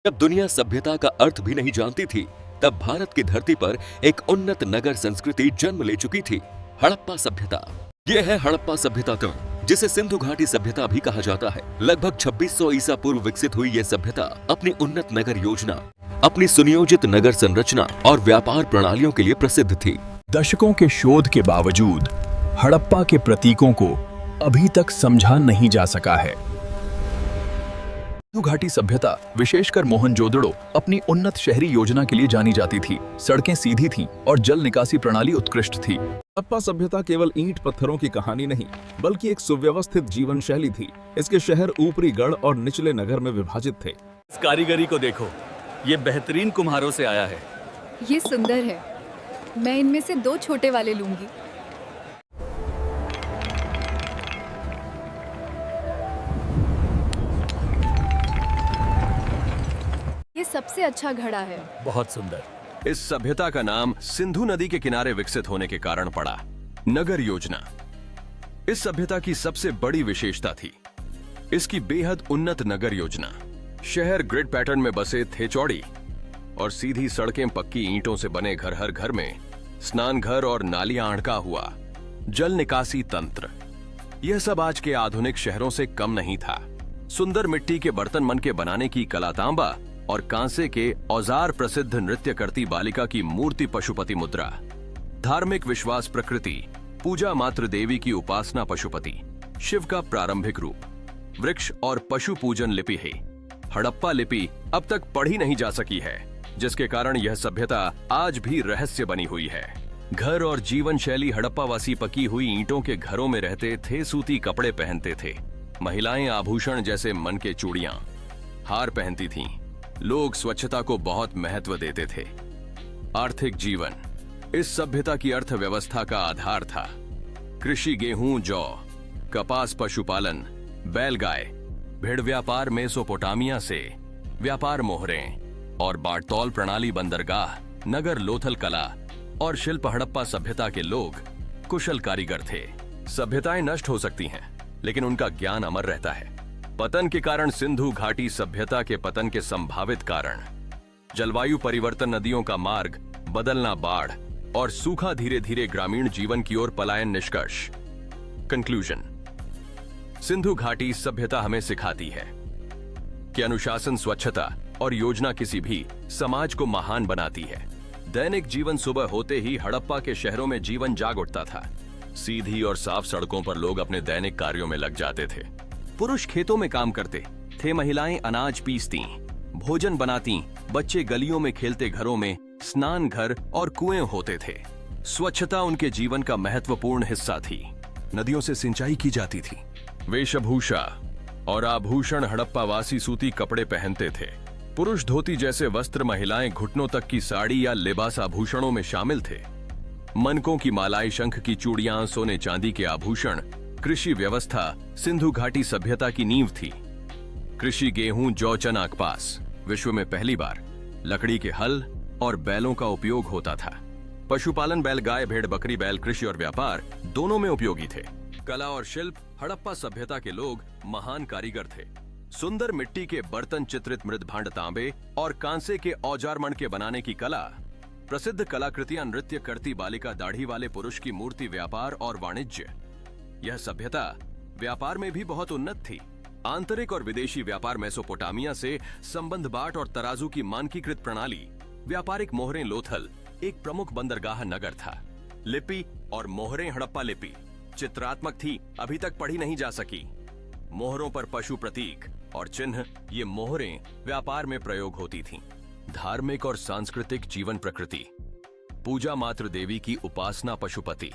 जब दुनिया सभ्यता का अर्थ भी नहीं जानती थी, तब भारत की धरती पर एक उन्नत नगर संस्कृति जन्म ले चुकी थी, हड़प्पा सभ्यता। यह है हड़प्पा सभ्यता का, जिसे सिंधु घाटी सभ्यता भी कहा जाता है। लगभग 2600 ईसा पूर्व विकसित हुई यह सभ्यता अपनी उन्नत नगर योजना, अपनी सुनियोजित नगर संरचना और व्यापार प्रणालियों के लिए प्रसिद्ध थी। दशकों के शोध के बावजूद हड़प्पा के प्रतीकों को अभी तक समझा नहीं जा सका है। सिंधु घाटी सभ्यता, विशेषकर मोहनजोदड़ो, अपनी उन्नत शहरी योजना के लिए जानी जाती थी। सड़कें सीधी थीं और जल निकासी प्रणाली उत्कृष्ट थी। हड़प्पा सभ्यता केवल ईंट पत्थरों की कहानी नहीं, बल्कि एक सुव्यवस्थित जीवन शैली थी। इसके शहर ऊपरी गढ़ और निचले नगर में विभाजित थे। इस कारीगरी को देखो, ये बेहतरीन कुम्हारों से आया है। ये सुंदर है। मैं इनमें से 2 छोटे वाले लूंगी। ये सबसे अच्छा घड़ा है। बहुत सुंदर। इस सभ्यता का नाम सिंधु नदी के किनारे विकसित होने के कारण पड़ा। नगर योजना इस सभ्यता की सबसे बड़ी विशेषता थी। इसकी बेहद उन्नत नगर योजना। शहर ग्रिड पैटर्न में बसे थे, चौड़ी और सीधी सड़कें, पक्की ईंटों से बने घर, हर घर में स्नान घर और नालियां अड़का हुआ, जल निकासी तंत्र। यह सब आज के आधुनिक शहरों से कम नहीं था। सुंदर मिट्टी के बर्तन मन के बनाने की कला, तांबा और कांसे के औजार, प्रसिद्ध नृत्य करती बालिका की मूर्ति, पशुपति मुद्रा, धार्मिक विश्वास, प्रकृति पूजा, मातृ देवी की उपासना, पशुपति, शिव का प्रारंभिक रूप, वृक्ष और पशु पूजन लिपि है। हड़प्पा लिपि अब तक पढ़ी नहीं जा सकी है, जिसके कारण यह सभ्यता आज भी रहस्य बनी हुई है। घर और जीवन शैली हड़प्पावासी पकी हुई ईंटों के घरों में रहते थे, सूती कपड़े पहनते थे। महिलाएं आभूषण जैसे मन के चूड़ियां, हार पहनती थीं। लोग स्वच्छता को बहुत महत्व देते थे। आर्थिक जीवन इस सभ्यता की अर्थव्यवस्था का आधार था। कृषि, गेहूं, जौ, कपास, पशुपालन, बैलगाय, भेड़ व्यापार, मेसोपोटामिया से व्यापार, मोहरें और बाड़तौल प्रणाली, बंदरगाह, नगर, लोथल कला और शिल्प। हड़प्पा सभ्यता के लोग कुशल कारीगर थे। सभ्यताएं नष्ट हो सकती हैं, लेकिन उनका ज्ञान अमर रहता है। पतन के कारण सिंधु घाटी सभ्यता के पतन के संभावित कारण: जलवायु परिवर्तन, नदियों का मार्ग बदलना, बाढ़ और सूखा, धीरे धीरे ग्रामीण जीवन की ओर पलायन। निष्कर्ष, कंक्लूजन: सिंधु घाटी सभ्यता हमें सिखाती है कि अनुशासन, स्वच्छता और योजना किसी भी समाज को महान बनाती है। दैनिक जीवन सुबह होते ही हड़प्पा के शहरों में जीवन जाग उठता था। सीधी और साफ सड़कों पर लोग अपने दैनिक कार्यों में लग जाते थे। पुरुष खेतों में काम करते थे, महिलाएं अनाज पीसती, भोजन बनाती, बच्चे गलियों में खेलते, घरों में स्नान घर और कुएं होते थे। स्वच्छता उनके जीवन का महत्वपूर्ण हिस्सा थी। नदियों से सिंचाई की जाती थी। वेशभूषा और आभूषण: हड़प्पावासी सूती कपड़े पहनते थे। पुरुष धोती जैसे वस्त्र, महिलाएं घुटनों तक की साड़ी या लिबास आभूषणों में शामिल थे। मनकों की मालाएं, शंख की चूड़ियां, सोने चांदी के आभूषण। कृषि व्यवस्था सिंधु घाटी सभ्यता की नींव थी। कृषि, गेहूं, जौ, चना, कपास। विश्व में पहली बार लकड़ी के हल और बैलों का उपयोग होता था। पशुपालन, बैलगाय, भेड़, बकरी, बैल कृषि और व्यापार दोनों में उपयोगी थे। कला और शिल्प: हड़प्पा सभ्यता के लोग महान कारीगर थे। सुंदर मिट्टी के बर्तन, चित्रित मृद भांड, तांबे और कांसे के औजार मण के बनाने की कला। प्रसिद्ध कलाकृतियां: नृत्य करती बालिका, दाढ़ी वाले पुरुष की मूर्ति। व्यापार और वाणिज्य: यह सभ्यता व्यापार में भी बहुत उन्नत थी। आंतरिक और विदेशी व्यापार, मेसोपोटामिया से संबंध, बाट और तराजू की मानकीकृत प्रणाली। व्यापारिक मोहरें, लोथल एक प्रमुख बंदरगाह नगर था। लिपि और मोहरें: हड़प्पा लिपि चित्रात्मक थी, अभी तक पढ़ी नहीं जा सकी। मोहरों पर पशु प्रतीक और चिन्ह, ये मोहरें व्यापार में प्रयोग होती थीं। धार्मिक और सांस्कृतिक जीवन, प्रकृति पूजा, मातृ देवी की उपासना, पशुपति,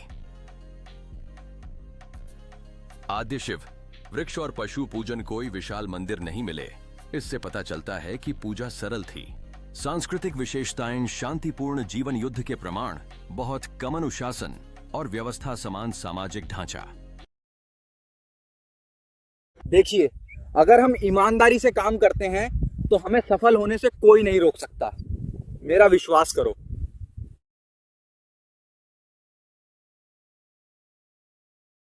आद्य शिव, वृक्ष और पशु पूजन। कोई विशाल मंदिर नहीं मिले। इससे पता चलता है कि पूजा सरल थी। सांस्कृतिक विशेषताएं: शांतिपूर्ण जीवन, युद्ध के प्रमाण, बहुत कम अनुशासन और व्यवस्था, समान सामाजिक ढांचा। देखिए, अगर हम ईमानदारी से काम करते हैं तो हमें सफल होने से कोई नहीं रोक सकता। मेरा विश्वास करो।